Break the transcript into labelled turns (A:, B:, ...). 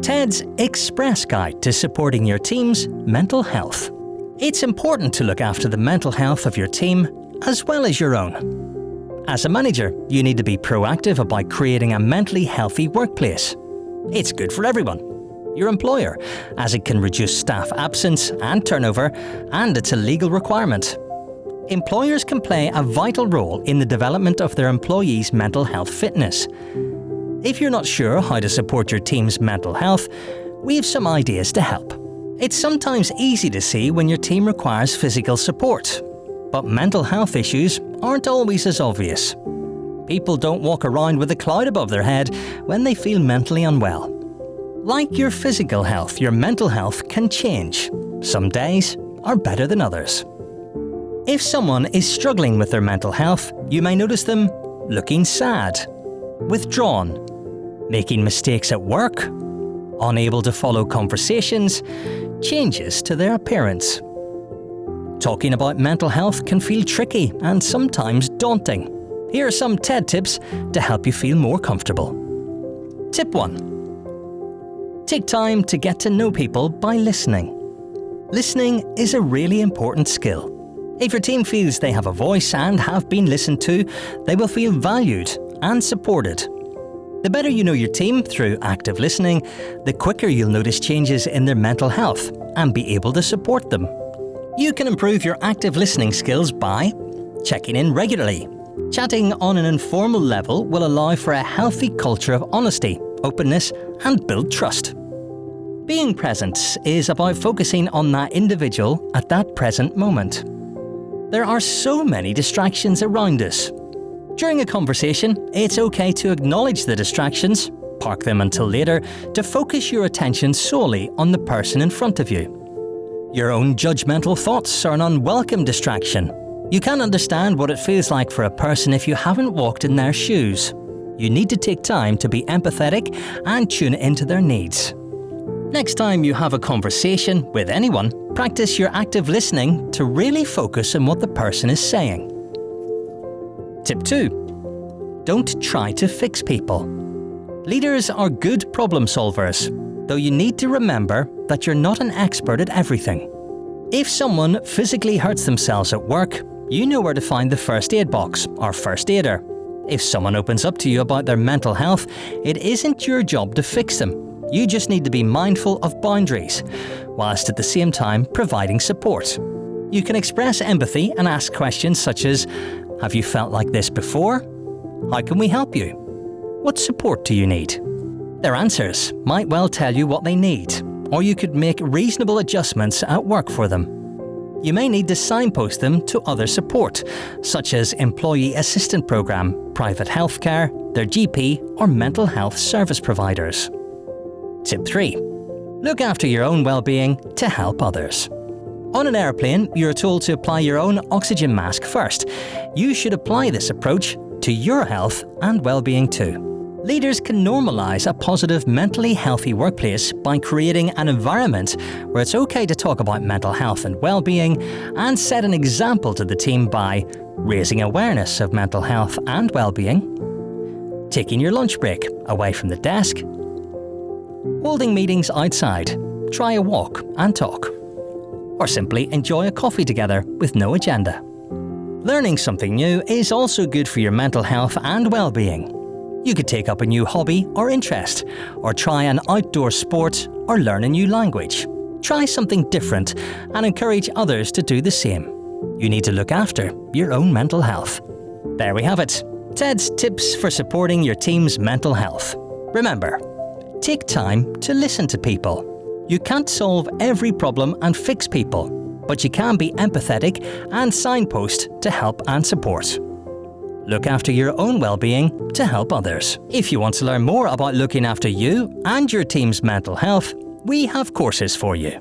A: TED's Express Guide to Supporting Your Team's Mental Health. It's important to look after the mental health of your team as well as your own. As a manager, you need to be proactive about creating a mentally healthy workplace. It's good for everyone. Your employer, as it can reduce staff absence and turnover, and it's a legal requirement. Employers can play a vital role in the development of their employees' mental health fitness. If you're not sure how to support your team's mental health, we have some ideas to help. It's sometimes easy to see when your team requires physical support, but mental health issues aren't always as obvious. People don't walk around with a cloud above their head when they feel mentally unwell. Like your physical health, your mental health can change. Some days are better than others. If someone is struggling with their mental health, you may notice them looking sad, withdrawn, making mistakes at work, unable to follow conversations, changes to their appearance. Talking about mental health can feel tricky and sometimes daunting. Here are some TED tips to help you feel more comfortable. Tip 1. Take time to get to know people by listening. Listening is a really important skill. If your team feels they have a voice and have been listened to, they will feel valued and supported. The better you know your team through active listening, the quicker you'll notice changes in their mental health and be able to support them. You can improve your active listening skills by checking in regularly. Chatting on an informal level will allow for a healthy culture of honesty, openness, and build trust. Being present is about focusing on that individual at that present moment. There are so many distractions around us. During a conversation, it's okay to acknowledge the distractions, park them until later, to focus your attention solely on the person in front of you. Your own judgmental thoughts are an unwelcome distraction. You can't understand what it feels like for a person if you haven't walked in their shoes. You need to take time to be empathetic and tune into their needs. Next time you have a conversation with anyone, practice your active listening to really focus on what the person is saying. Tip 2. Don't try to fix people. Leaders are good problem solvers, though you need to remember that you're not an expert at everything. If someone physically hurts themselves at work, you know where to find the first aid box or first aider. If someone opens up to you about their mental health, it isn't your job to fix them. You just need to be mindful of boundaries, whilst at the same time providing support. You can express empathy and ask questions such as, have you felt like this before? How can we help you? What support do you need? Their answers might well tell you what they need, or you could make reasonable adjustments at work for them. You may need to signpost them to other support, such as Employee Assistance Programme, private healthcare, their GP, or mental health service providers. Tip 3. Look after your own well-being to help others. On an airplane, you're told to apply your own oxygen mask first. You should apply this approach to your health and well-being too. Leaders can normalise a positive, mentally healthy workplace by creating an environment where it's okay to talk about mental health and well-being, and set an example to the team by raising awareness of mental health and well-being, taking your lunch break away from the desk, holding meetings outside, try a walk and talk, or simply enjoy a coffee together with no agenda. Learning something new is also good for your mental health and well-being. You could take up a new hobby or interest, or try an outdoor sport, or learn a new language. Try something different and encourage others to do the same. You need to look after your own mental health. There we have it. TED's tips for supporting your team's mental health. Remember, take time to listen to people. You can't solve every problem and fix people, but you can be empathetic and signpost to help and support. Look after your own well-being to help others. If you want to learn more about looking after you and your team's mental health, we have courses for you.